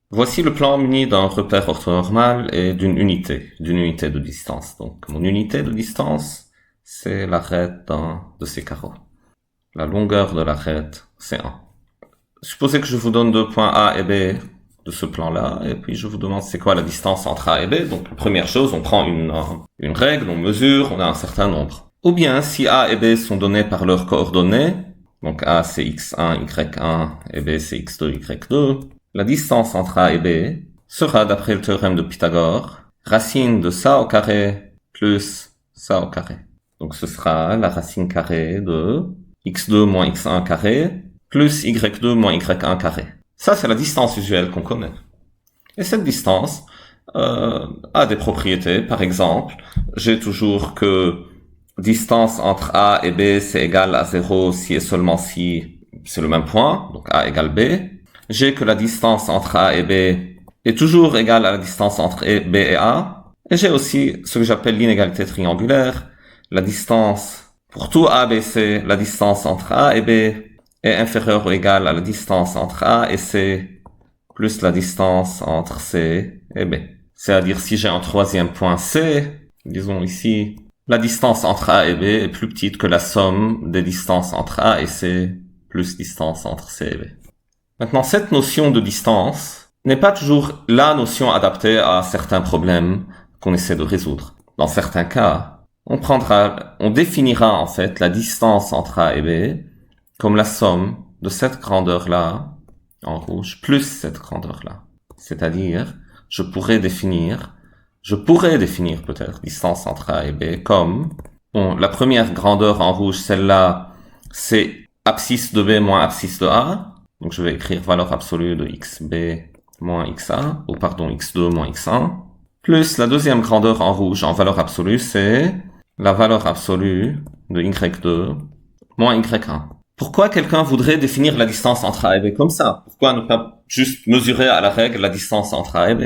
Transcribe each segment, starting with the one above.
Voici le plan muni d'un repère orthonormal et d'une unité de distance. Donc, mon unité de distance, c'est l'arête d'un de ces carreaux. La longueur de l'arête, c'est 1. Supposez que je vous donne deux points A et B de ce plan-là, et puis je vous demande c'est quoi la distance entre A et B. Donc, la première chose, on prend une règle, on mesure, on a un certain nombre. Ou bien, si A et B sont donnés par leurs coordonnées, donc A c'est x1, y1, et B c'est x2, y2, la distance entre A et B sera, d'après le théorème de Pythagore, racine de ça au carré plus ça au carré. Donc ce sera la racine carrée de x2 moins x1 carré plus y2 moins y1 carré. Ça, c'est la distance usuelle qu'on connaît. Et cette distance a des propriétés. Par exemple, j'ai toujours que distance entre A et B, c'est égal à 0 si et seulement si c'est le même point, donc A égale B. J'ai que la distance entre A et B est toujours égale à la distance entre B et A. Et j'ai aussi ce que j'appelle l'inégalité triangulaire. La distance, pour tout A, B, C, la distance entre A et B est inférieure ou égale à la distance entre A et C plus la distance entre C et B. C'est-à-dire si j'ai un troisième point C, disons ici, la distance entre A et B est plus petite que la somme des distances entre A et C plus distance entre C et B. Maintenant, cette notion de distance n'est pas toujours la notion adaptée à certains problèmes qu'on essaie de résoudre. Dans certains cas, on définira en fait la distance entre A et B comme la somme de cette grandeur-là, en rouge, plus cette grandeur-là. C'est-à-dire, je pourrais définir peut-être distance entre A et B comme, la première grandeur en rouge, celle-là, c'est abscisse de B moins abscisse de A. Donc je vais écrire valeur absolue de xb moins xa, ou pardon, x2 moins x1. Plus la deuxième grandeur en rouge en valeur absolue, c'est la valeur absolue de y2 moins y1. Pourquoi quelqu'un voudrait définir la distance entre A et B comme ça? Pourquoi ne pas juste mesurer à la règle la distance entre A et B?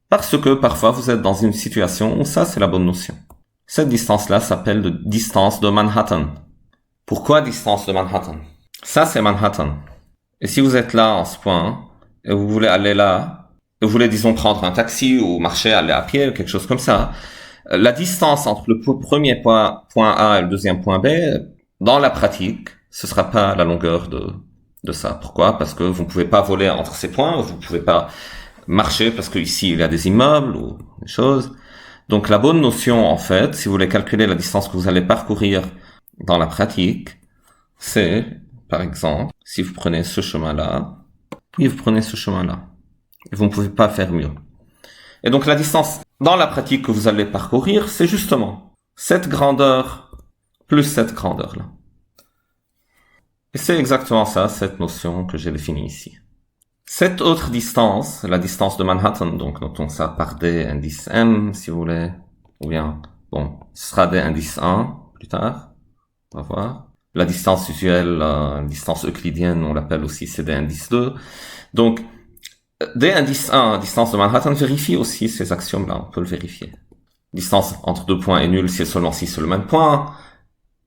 Parce que parfois vous êtes dans une situation où ça c'est la bonne notion. Cette distance-là s'appelle de distance de Manhattan. Pourquoi distance de Manhattan? Ça c'est Manhattan. Et si vous êtes là en ce point, et vous voulez aller là, et vous voulez disons prendre un taxi ou marcher, aller à pied ou quelque chose comme ça, la distance entre le premier point A et le deuxième point B, dans la pratique, ce sera pas la longueur de ça. Pourquoi? Parce que vous ne pouvez pas voler entre ces points, vous ne pouvez pas marcher parce que ici il y a des immeubles ou des choses. Donc la bonne notion en fait, si vous voulez calculer la distance que vous allez parcourir dans la pratique, c'est, par exemple, si vous prenez ce chemin-là, puis vous prenez ce chemin-là. Et vous ne pouvez pas faire mieux. Et donc la distance dans la pratique que vous allez parcourir, c'est justement cette grandeur plus cette grandeur-là. Et c'est exactement ça, cette notion que j'ai définie ici. Cette autre distance, la distance de Manhattan, donc notons ça par D indice M, si vous voulez, ou bien, ce sera D indice 1 plus tard, on va voir. La distance usuelle, la distance euclidienne, on l'appelle aussi c'est D indice 2. Donc, D indice 1, distance de Manhattan, vérifie aussi ces axiomes-là, on peut le vérifier. Distance entre deux points est nulle si et seulement si c'est le même point.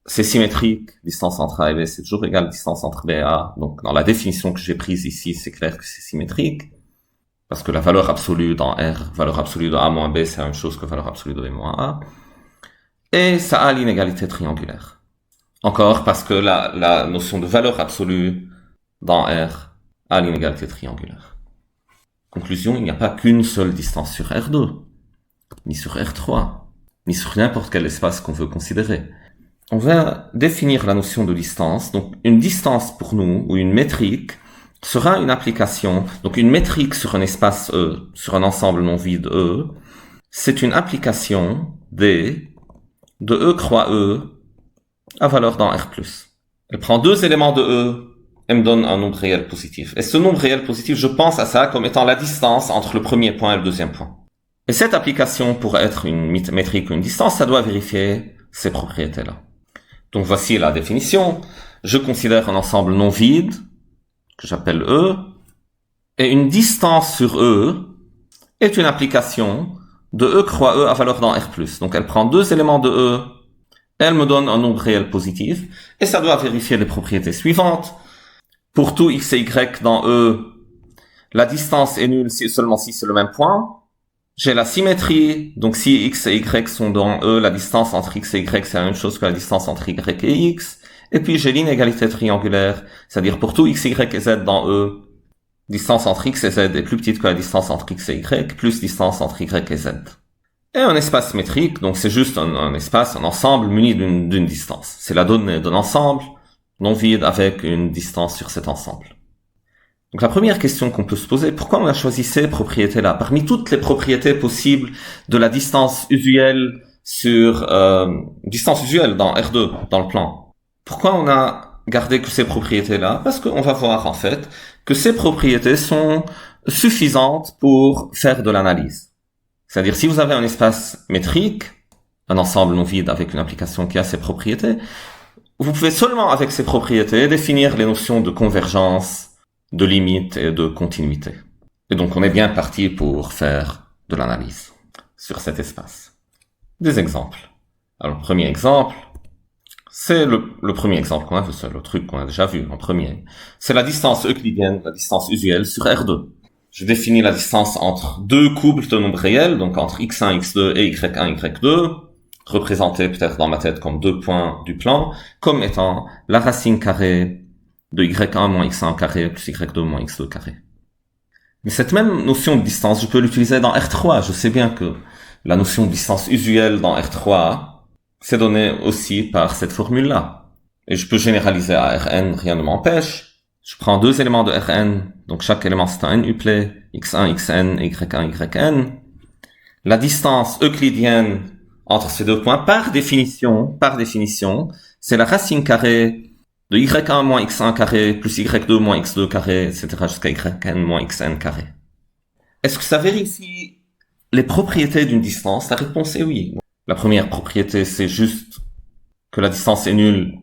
C'est symétrique, distance entre A et B, c'est toujours égal à distance entre B et A. Donc, dans la définition que j'ai prise ici, c'est clair que c'est symétrique. Parce que la valeur absolue dans R, valeur absolue de A moins B, c'est la même chose que valeur absolue de B moins A. Et ça a l'inégalité triangulaire. Encore parce que la notion de valeur absolue dans R a l'inégalité triangulaire. Conclusion, il n'y a pas qu'une seule distance sur R2, ni sur R3, ni sur n'importe quel espace qu'on veut considérer. On va définir la notion de distance. Donc, une distance pour nous, ou une métrique, sera une application. Donc, une métrique sur un espace E, sur un ensemble non vide E, c'est une application D de E croix E à valeur dans R+. Elle prend deux éléments de E et me donne un nombre réel positif. Et ce nombre réel positif, je pense à ça comme étant la distance entre le premier point et le deuxième point. Et cette application, pour être une métrique ou une distance, ça doit vérifier ces propriétés-là. Donc voici la définition. Je considère un ensemble non vide, que j'appelle E, et une distance sur E est une application de E croix E à valeur dans R+. Donc elle prend deux éléments de E, elle me donne un nombre réel positif, et ça doit vérifier les propriétés suivantes. Pour tout x et y dans E, La distance est nulle seulement si c'est le même point. J'ai la symétrie, donc si x et y sont dans E, la distance entre x et y c'est la même chose que la distance entre y et x. Et puis j'ai l'inégalité triangulaire, c'est-à-dire pour tout x, y et z dans E, distance entre x et z est plus petite que la distance entre x et y, plus distance entre y et z. Et un espace métrique, donc c'est juste un espace, un ensemble muni d'une distance. C'est la donnée d'un ensemble non vide avec une distance sur cet ensemble. Donc la première question qu'on peut se poser, pourquoi on a choisi ces propriétés-là parmi toutes les propriétés possibles de la distance usuelle sur distance usuelle dans R2 dans le plan? Pourquoi on a gardé que ces propriétés-là? Parce qu'on va voir en fait que ces propriétés sont suffisantes pour faire de l'analyse. C'est-à-dire si vous avez un espace métrique, un ensemble non vide avec une application qui a ces propriétés, vous pouvez seulement avec ces propriétés définir les notions de convergence, de limite et de continuité. Et donc on est bien parti pour faire de l'analyse sur cet espace. Des exemples. Alors le premier exemple, c'est le premier exemple qu'on a vu, c'est le truc qu'on a déjà vu en premier. C'est la distance euclidienne, la distance usuelle sur R2. Je définis la distance entre deux couples de nombres réels, donc entre x1, x2 et y1, y2, représentés peut-être dans ma tête comme deux points du plan, comme étant la racine carrée de y1 moins x1 carré plus y2 moins x2 carré. Mais cette même notion de distance, je peux l'utiliser dans R3. Je sais bien que la notion de distance usuelle dans R3, c'est donné aussi par cette formule-là. Et je peux généraliser à Rn, rien ne m'empêche. Je prends deux éléments de Rn, donc chaque élément c'est un n uplet, x1, xn, et y1, yn. La distance euclidienne entre ces deux points, par définition, c'est la racine carrée de y1 moins x1 carré plus y2 moins x2 carré, etc. jusqu'à yn moins xn carré. Est-ce que ça vérifie les propriétés d'une distance? La réponse est oui. La première propriété, c'est juste que la distance est nulle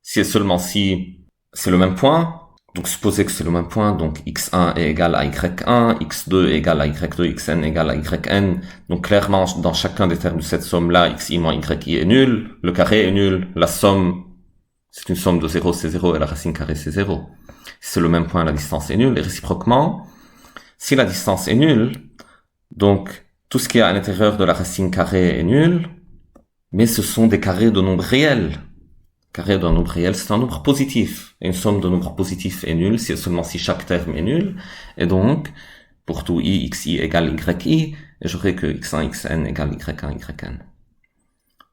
si et seulement si c'est le même point. Donc supposez que c'est le même point, donc x1 est égal à y1, x2 est égal à y2, xn est égal à yn. Donc clairement, dans chacun des termes de cette somme-là, xi moins yi est nul, le carré est nul, la somme, c'est une somme de 0, c'est 0, et la racine carrée, c'est 0. Si c'est le même point, la distance est nulle, et réciproquement, si la distance est nulle, donc tout ce qui est à l'intérieur de la racine carrée est nul, mais ce sont des carrés de nombres réels. Carré d'un nombre réel, c'est un nombre positif. Et une somme de nombres positifs est nulle, si et seulement si chaque terme est nul. Et donc, pour tout i, xi égale yi, et j'aurai que x1, xn égale y1, yn.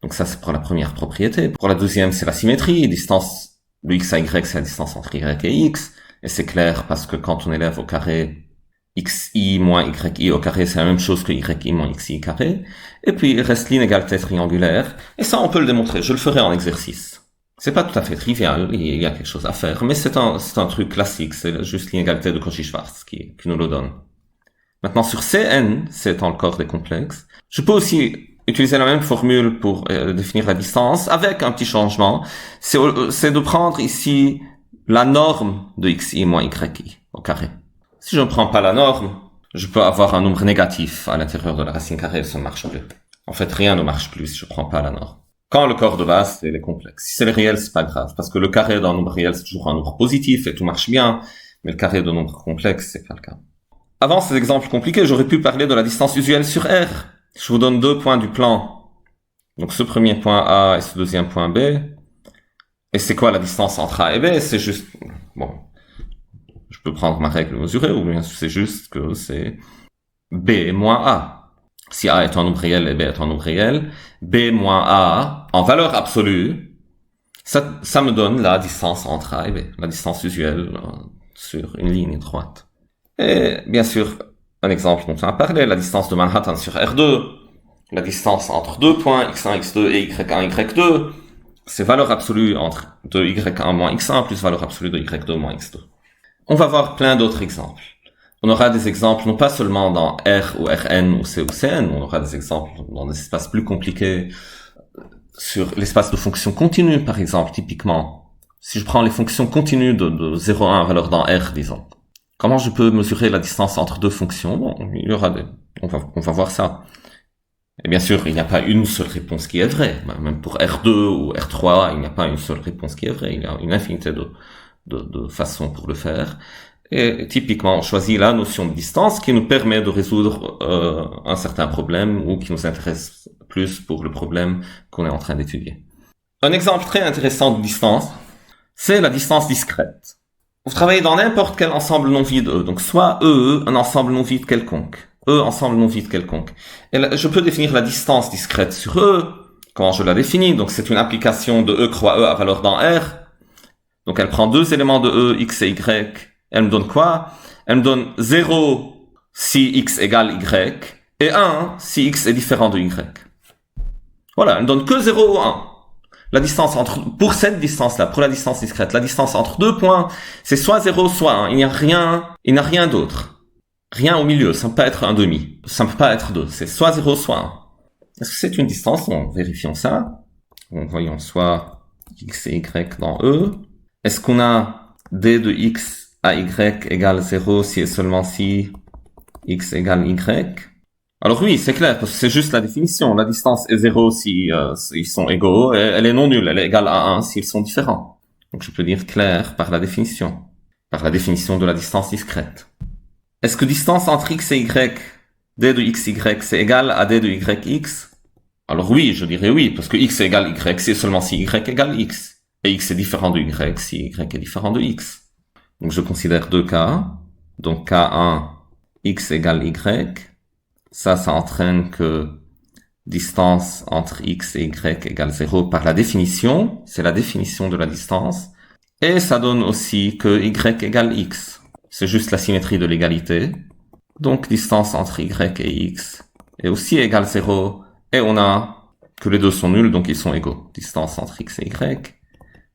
Donc ça, c'est pour la première propriété. Pour la deuxième, c'est la symétrie. Distance de x à y, c'est la distance entre y et x. Et c'est clair parce que quand on élève au carré xi moins yi au carré, c'est la même chose que yi moins xi carré. Et puis, il reste l'inégalité triangulaire. Et ça, on peut le démontrer. Je le ferai en exercice. C'est pas tout à fait trivial, il y a quelque chose à faire, mais c'est un truc classique, c'est juste l'inégalité de Cauchy-Schwarz qui nous le donne. Maintenant, sur Cn, c'est étant le corps des complexes, je peux aussi utiliser la même formule pour définir la distance, avec un petit changement, c'est de prendre ici la norme de xi moins yi au carré. Si je ne prends pas la norme, je peux avoir un nombre négatif à l'intérieur de la racine carrée, ça ne marche plus. En fait, rien ne marche plus si je ne prends pas la norme. Quand le corps de base, c'est les complexes. Si c'est les réels, c'est pas grave, parce que le carré d'un nombre réel, c'est toujours un nombre positif et tout marche bien, mais le carré d'un nombre complexe, c'est pas le cas. Avant ces exemples compliqués, j'aurais pu parler de la distance usuelle sur R. Je vous donne deux points du plan. Donc ce premier point A et ce deuxième point B. Et c'est quoi la distance entre A et B? C'est juste, bon, je peux prendre ma règle mesurée, ou bien c'est juste que c'est B moins A. Si A est un nombre réel et B est un nombre réel, B moins A, en valeur absolue, ça me donne la distance entre A et B, la distance usuelle sur une ligne droite. Et bien sûr, un exemple dont on a parlé, la distance de Manhattan sur R2, la distance entre deux points, x1, x2 et y1, y2, c'est valeur absolue entre de y1 moins x1 plus valeur absolue de y2 moins x2. On va voir plein d'autres exemples. On aura des exemples non pas seulement dans R ou Rn ou C ou Cn, on aura des exemples dans des espaces plus compliqués sur l'espace de fonctions continues, par exemple, typiquement. Si je prends les fonctions continues de 0 à 1 valeur dans R, disons. Comment je peux mesurer la distance entre deux fonctions? Bon, il y aura on va voir ça. Et bien sûr, il n'y a pas une seule réponse qui est vraie. Même pour R2 ou R3, il n'y a pas une seule réponse qui est vraie. Il y a une infinité de façons pour le faire. Et typiquement, on choisit la notion de distance qui nous permet de résoudre un certain problème ou qui nous intéresse plus pour le problème qu'on est en train d'étudier. Un exemple très intéressant de distance, c'est la distance discrète. Vous travaillez dans n'importe quel ensemble non vide E, donc soit E, un ensemble non vide quelconque. E, ensemble non vide quelconque. Et là, je peux définir la distance discrète sur E. Comment je la définis? Donc c'est une application de E croix E à valeur dans R. Donc elle prend deux éléments de E, X et Y. Elle me donne quoi? Elle me donne 0 si X égale Y et 1 si X est différent de Y. Voilà, elle me donne que 0 ou 1. La distance pour cette distance-là, pour la distance discrète, la distance entre deux points, c'est soit 0, soit 1. Il n'y a rien d'autre. Rien au milieu. Ça ne peut pas être un demi. Ça ne peut pas être 2. C'est soit 0, soit 1. Est-ce que c'est une distance? Donc, vérifions ça. Donc, voyons soit X et Y dans E. Est-ce qu'on a D de X à Y égale 0 si et seulement si X égale Y? Alors oui, c'est clair, parce que c'est juste la définition. La distance est 0 si ils sont égaux, et elle est non nulle, elle est égale à 1 s'ils sont différents. Donc je peux dire clair par la définition de la distance discrète. Est-ce que distance entre x et y, d de xy, c'est égal à d de yx? Alors oui, je dirais oui, parce que x égale y, c'est seulement si y égale x. Et x est différent de y si y est différent de x. Donc je considère deux cas. Donc cas 1, x égale y. Ça entraîne que distance entre x et y égale 0 par la définition. C'est la définition de la distance. Et ça donne aussi que y égale x. C'est juste la symétrie de l'égalité. Donc distance entre y et x est aussi égale 0. Et on a que les deux sont nuls, donc ils sont égaux. Distance entre x et y,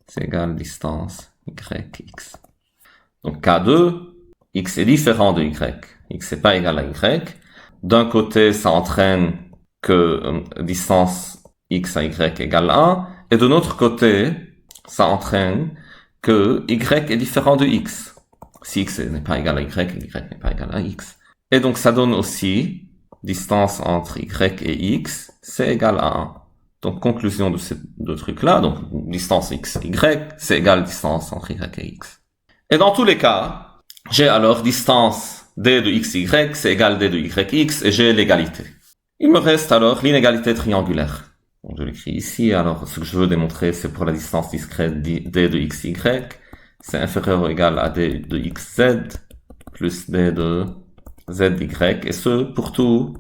c'est égal distance y, x. Donc cas 2, x est différent de y. X n'est pas égal à y. D'un côté, ça entraîne que distance x à y égale 1, et de l'autre côté, ça entraîne que y est différent de x. Si x n'est pas égal à y n'est pas égal à x. Et donc ça donne aussi distance entre y et x, c'est égal à 1. Donc conclusion de ces deux trucs-là, donc distance x et y, c'est égal distance entre y et x. Et dans tous les cas, j'ai alors distance d de xy, c'est égal d de yx, et j'ai l'égalité. Il me reste alors l'inégalité triangulaire. Donc je l'écris ici, alors ce que je veux démontrer, c'est pour la distance discrète d de xy, c'est inférieur ou égal à d de xz, plus d de zy, et ce, pour tout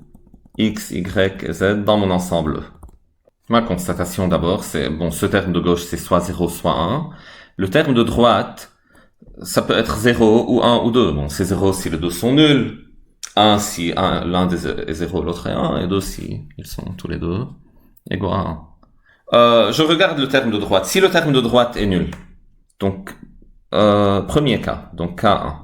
x, y et z dans mon ensemble. Ma constatation d'abord, c'est, bon, ce terme de gauche, c'est soit 0, soit 1. Le terme de droite, ça peut être 0 ou 1 ou 2. Bon, c'est 0 si les deux sont nuls. 1 si l'un est 0, l'autre est 1. Et 2 si ils sont tous les deux égaux à 1. Je regarde le terme de droite. Si le terme de droite est nul, donc premier cas, donc K1.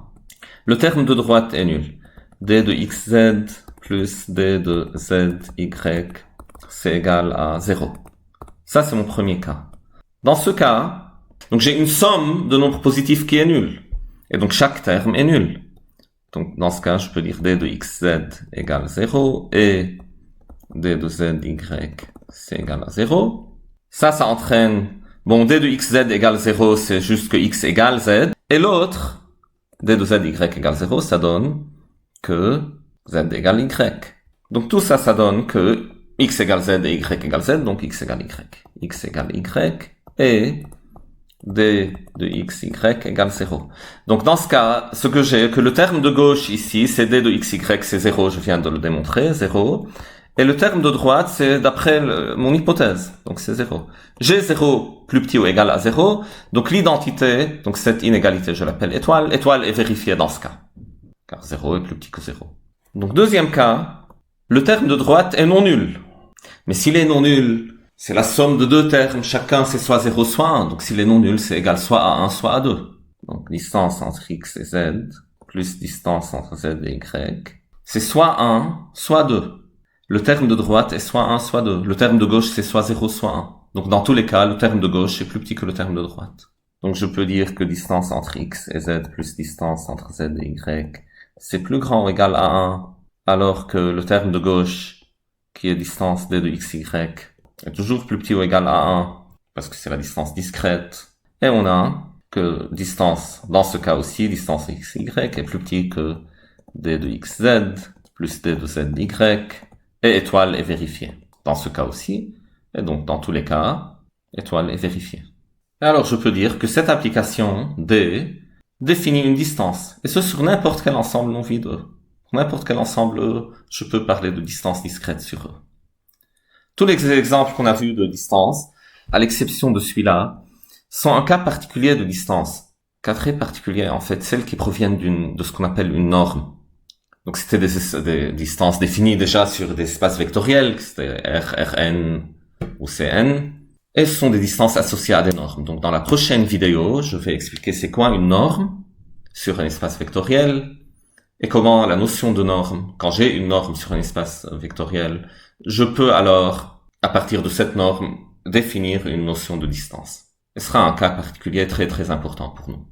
Le terme de droite est nul. D de xz plus d de zy, c'est égal à 0. Ça, c'est mon premier cas. Dans ce cas, donc j'ai une somme de nombres positifs qui est nulle. Et donc chaque terme est nul. Donc dans ce cas, je peux dire d de xz égale 0 et d de zy, c'est égal à 0. Ça entraîne, bon, d de xz égale 0, c'est juste que x égale z. Et l'autre, d de zy égale 0, ça donne que z égale y. Donc tout ça, ça donne que x égale z et y égale z, donc x égale y. X égale y et d de x, y égale 0. Donc dans ce cas, ce que j'ai, que le terme de gauche ici, c'est d de x, y, c'est 0, je viens de le démontrer, 0. Et le terme de droite, c'est d'après mon hypothèse, donc c'est 0. J'ai 0 plus petit ou égal à 0, donc l'identité, donc cette inégalité, je l'appelle étoile. Étoile est vérifiée dans ce cas, car 0 est plus petit que 0. Donc deuxième cas, le terme de droite est non nul. Mais s'il est non nul, c'est la somme de deux termes, chacun c'est soit 0 soit 1, donc s'il est non nul, c'est égal soit à 1 soit à 2. Donc distance entre x et z, plus distance entre z et y, c'est soit 1, soit 2. Le terme de droite est soit 1, soit 2. Le terme de gauche c'est soit 0, soit 1. Donc dans tous les cas, le terme de gauche est plus petit que le terme de droite. Donc je peux dire que distance entre x et z plus distance entre z et y, c'est plus grand ou égal à 1, alors que le terme de gauche, qui est distance d de xy, est toujours plus petit ou égal à 1, parce que c'est la distance discrète. Et on a que distance, dans ce cas aussi, distance xy est plus petit que d de xz plus d de zy, et étoile est vérifiée. Dans ce cas aussi, et donc dans tous les cas, étoile est vérifiée. Et alors je peux dire que cette application D définit une distance, et ce sur n'importe quel ensemble non vide E. N'importe quel ensemble E, je peux parler de distance discrète sur E. Tous les exemples qu'on a vus de distance, à l'exception de celui-là, sont un cas particulier de distance. Cas très particulier, en fait, celles qui proviennent de ce qu'on appelle une norme. Donc c'était des distances définies déjà sur des espaces vectoriels, c'était R, Rn ou Cn, et ce sont des distances associées à des normes. Donc dans la prochaine vidéo, je vais expliquer c'est quoi une norme sur un espace vectoriel, et comment la notion de norme, quand j'ai une norme sur un espace vectoriel, je peux alors, à partir de cette norme, définir une notion de distance. Ce sera un cas particulier très très important pour nous.